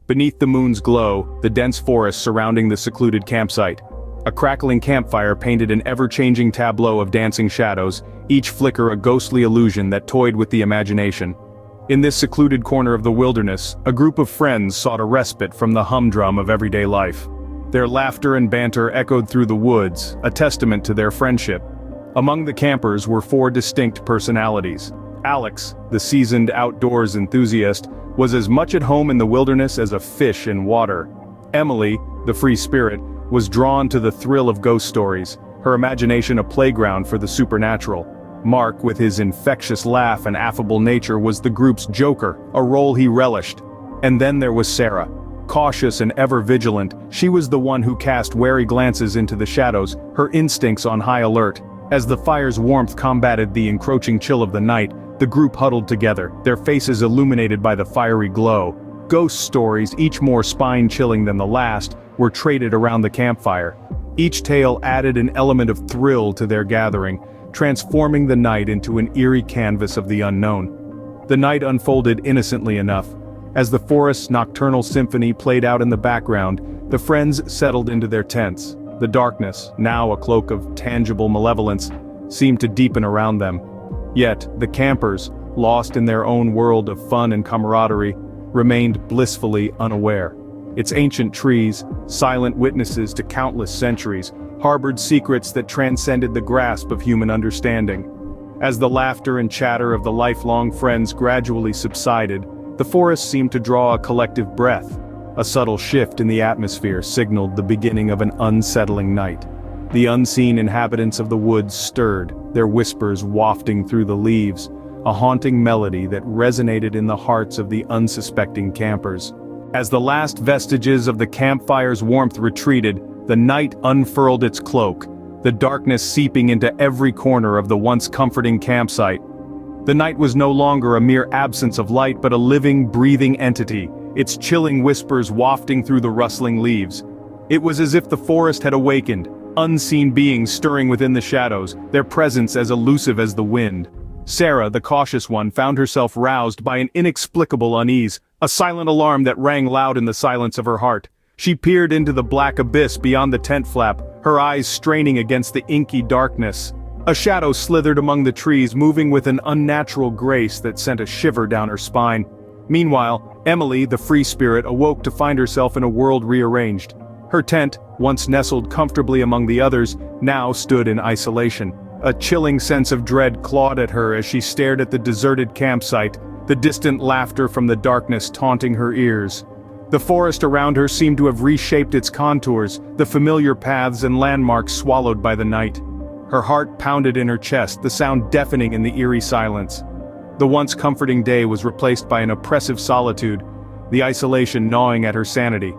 Beneath the moon's glow, the dense forest surrounding the secluded campsite. A crackling campfire painted an ever-changing tableau of dancing shadows, each flicker a ghostly illusion that toyed with the imagination. In this secluded corner of the wilderness, a group of friends sought a respite from the humdrum of everyday life. Their laughter and banter echoed through the woods, a testament to their friendship. Among the campers were four distinct personalities. Alex, the seasoned outdoors enthusiast, was as much at home in the wilderness as a fish in water. Emily, the free spirit, was drawn to the thrill of ghost stories, her imagination a playground for the supernatural. Mark, with his infectious laugh and affable nature, was the group's joker, a role he relished. And then there was Sarah. Cautious and ever vigilant, she was the one who cast wary glances into the shadows, her instincts on high alert. As the fire's warmth combated the encroaching chill of the night, the group huddled together, their faces illuminated by the fiery glow. Ghost stories, each more spine-chilling than the last, were traded around the campfire. Each tale added an element of thrill to their gathering, transforming the night into an eerie canvas of the unknown. The night unfolded innocently enough. As the forest's nocturnal symphony played out in the background, the friends settled into their tents. The darkness, now a cloak of tangible malevolence, seemed to deepen around them. Yet, the campers, lost in their own world of fun and camaraderie, remained blissfully unaware. Its ancient trees, silent witnesses to countless centuries, harbored secrets that transcended the grasp of human understanding. As the laughter and chatter of the lifelong friends gradually subsided, the forest seemed to draw a collective breath. A subtle shift in the atmosphere signaled the beginning of an unsettling night. The unseen inhabitants of the woods stirred, their whispers wafting through the leaves, a haunting melody that resonated in the hearts of the unsuspecting campers. As the last vestiges of the campfire's warmth retreated, the night unfurled its cloak, the darkness seeping into every corner of the once comforting campsite. The night was no longer a mere absence of light but a living, breathing entity, its chilling whispers wafting through the rustling leaves. It was as if the forest had awakened, unseen beings stirring within the shadows, their presence as elusive as the wind. Sarah, the cautious one, found herself roused by an inexplicable unease, a silent alarm that rang loud in the silence of her heart. She peered into the black abyss beyond the tent flap, her eyes straining against the inky darkness. A shadow slithered among the trees, moving with an unnatural grace that sent a shiver down her spine. Meanwhile, Emily, the free spirit, awoke to find herself in a world rearranged. Her tent, once nestled comfortably among the others, now stood in isolation. A chilling sense of dread clawed at her as she stared at the deserted campsite, the distant laughter from the darkness taunting her ears. The forest around her seemed to have reshaped its contours, the familiar paths and landmarks swallowed by the night. Her heart pounded in her chest, the sound deafening in the eerie silence. The once comforting day was replaced by an oppressive solitude, the isolation gnawing at her sanity.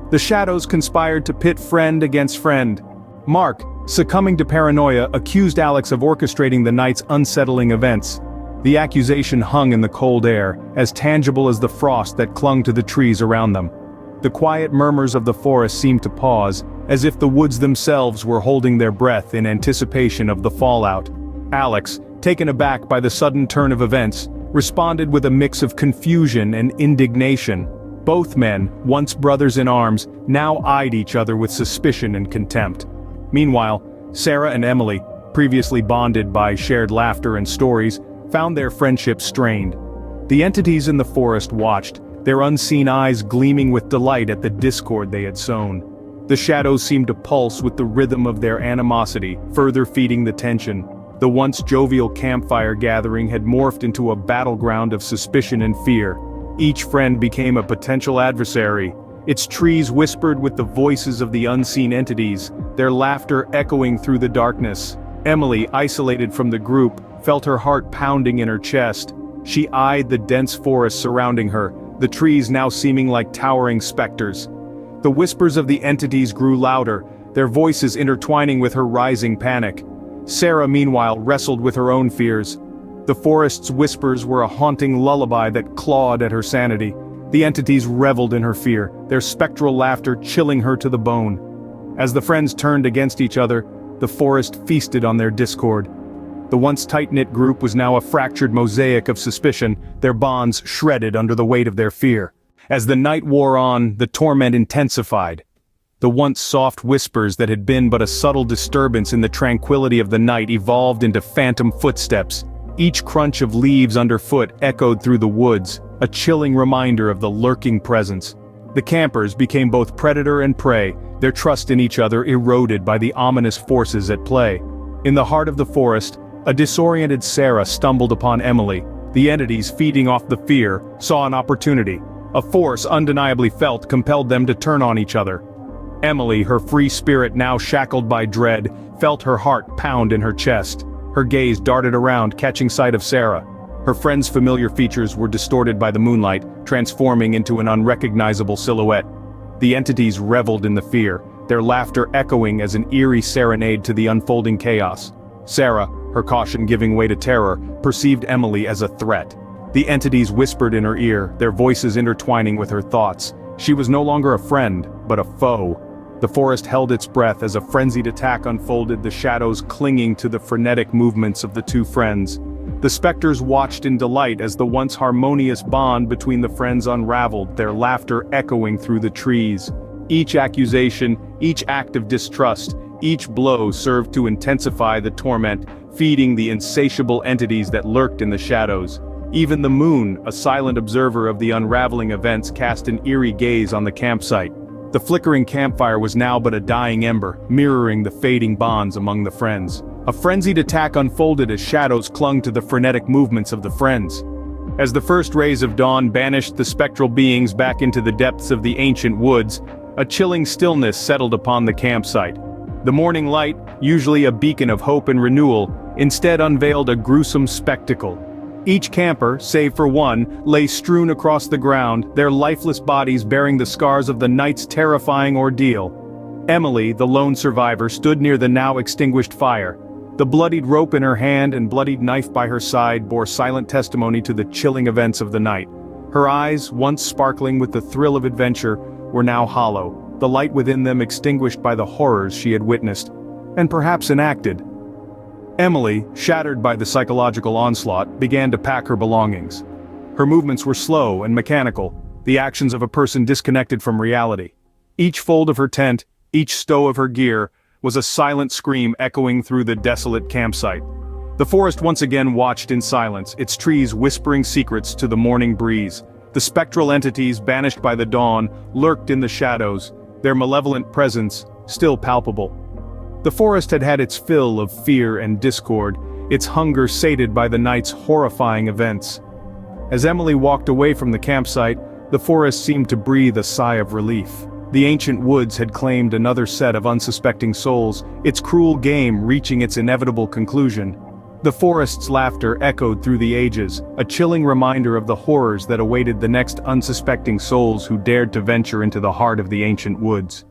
The shadows conspired to pit friend against friend. Mark, succumbing to paranoia, accused Alex of orchestrating the night's unsettling events. The accusation hung in the cold air, as tangible as the frost that clung to the trees around them. The quiet murmurs of the forest seemed to pause, as if the woods themselves were holding their breath in anticipation of the fallout. Alex, taken aback by the sudden turn of events, responded with a mix of confusion and indignation. Both men, once brothers in arms, now eyed each other with suspicion and contempt. Meanwhile, Sarah and Emily, previously bonded by shared laughter and stories, found their friendship strained. The entities in the forest watched, their unseen eyes gleaming with delight at the discord they had sown. The shadows seemed to pulse with the rhythm of their animosity, further feeding the tension. The once jovial campfire gathering had morphed into a battleground of suspicion and fear. Each friend became a potential adversary. Its trees whispered with the voices of the unseen entities, their laughter echoing through the darkness. Emily, isolated from the group, felt her heart pounding in her chest. She eyed the dense forest surrounding her, the trees now seeming like towering specters. The whispers of the entities grew louder, their voices intertwining with her rising panic. Sarah, meanwhile, wrestled with her own fears. The forest's whispers were a haunting lullaby that clawed at her sanity. The entities reveled in her fear, their spectral laughter chilling her to the bone. As the friends turned against each other, the forest feasted on their discord. The once tight-knit group was now a fractured mosaic of suspicion, their bonds shredded under the weight of their fear. As the night wore on, the torment intensified. The once soft whispers that had been but a subtle disturbance in the tranquility of the night evolved into phantom footsteps. Each crunch of leaves underfoot echoed through the woods, a chilling reminder of the lurking presence. The campers became both predator and prey, their trust in each other eroded by the ominous forces at play. In the heart of the forest, a disoriented Sarah stumbled upon Emily. The entities feeding off the fear saw an opportunity. A force undeniably felt compelled them to turn on each other. Emily, her free spirit now shackled by dread, felt her heart pound in her chest. Her gaze darted around, catching sight of Sarah. Her friend's familiar features were distorted by the moonlight, transforming into an unrecognizable silhouette. The entities reveled in the fear, their laughter echoing as an eerie serenade to the unfolding chaos. Sarah, her caution giving way to terror, perceived Emily as a threat. The entities whispered in her ear, their voices intertwining with her thoughts. She was no longer a friend, but a foe. The forest held its breath as a frenzied attack unfolded, the shadows clinging to the frenetic movements of the two friends. The specters watched in delight as the once harmonious bond between the friends unraveled, their laughter echoing through the trees. Each accusation, each act of distrust, each blow served to intensify the torment, feeding the insatiable entities that lurked in the shadows. Even the moon, a silent observer of the unraveling events, cast an eerie gaze on the campsite. The flickering campfire was now but a dying ember, mirroring the fading bonds among the friends. A frenzied attack unfolded as shadows clung to the frenetic movements of the friends. As the first rays of dawn banished the spectral beings back into the depths of the ancient woods, a chilling stillness settled upon the campsite. The morning light, usually a beacon of hope and renewal, instead unveiled a gruesome spectacle. Each camper, save for one, lay strewn across the ground, their lifeless bodies bearing the scars of the night's terrifying ordeal. Emily, the lone survivor, stood near the now extinguished fire. The bloodied rope in her hand and bloodied knife by her side bore silent testimony to the chilling events of the night. Her eyes, once sparkling with the thrill of adventure, were now hollow, the light within them extinguished by the horrors she had witnessed, and perhaps enacted. Emily, shattered by the psychological onslaught, began to pack her belongings. Her movements were slow and mechanical, the actions of a person disconnected from reality. Each fold of her tent, each stow of her gear, was a silent scream echoing through the desolate campsite. The forest once again watched in silence, its trees whispering secrets to the morning breeze. The spectral entities banished by the dawn lurked in the shadows, their malevolent presence still palpable. The forest had had its fill of fear and discord, its hunger sated by the night's horrifying events. As Emily walked away from the campsite, the forest seemed to breathe a sigh of relief. The ancient woods had claimed another set of unsuspecting souls, its cruel game reaching its inevitable conclusion. The forest's laughter echoed through the ages, a chilling reminder of the horrors that awaited the next unsuspecting souls who dared to venture into the heart of the ancient woods.